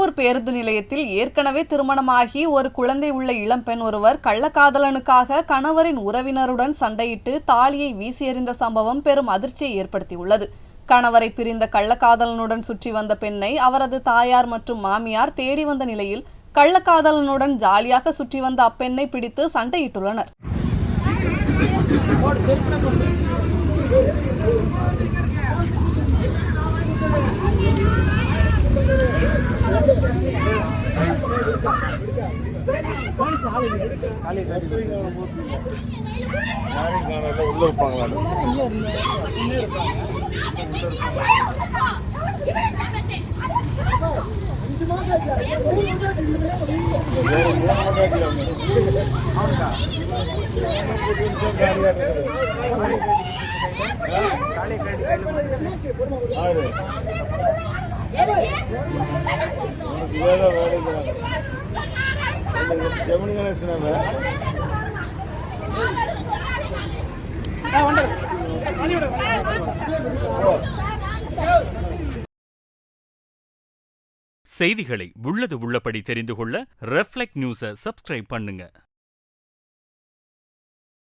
திருப்பூர் பேருந்து நிலையத்தில் ஏற்கனவே திருமணமாகி ஒரு குழந்தை உள்ள இளம்பெண் ஒருவர் கள்ளக்காதலனுக்காக கணவரின் உறவினருடன் சண்டையிட்டு தாலியை வீசி எறிந்த சம்பவம் பெரும் அதிர்ச்சியை ஏற்படுத்தியுள்ளது. கணவரை பிரிந்த கள்ளக்காதலனுடன் சுற்றி வந்த பெண்ணை அவரது தாயார் மற்றும் மாமியார் தேடி வந்த நிலையில் கள்ளக்காதலனுடன் ஜாலியாக சுற்றி வந்த அப்பெண்ணை பிடித்து சண்டையிட்டுள்ளனர். செய்திகளை உள்ளது உள்ளபடி தெரிந்து கொள்ள ரெஃப்ளெக்ட் நியூஸை சப்ஸ்கிரைப் பண்ணுங்க.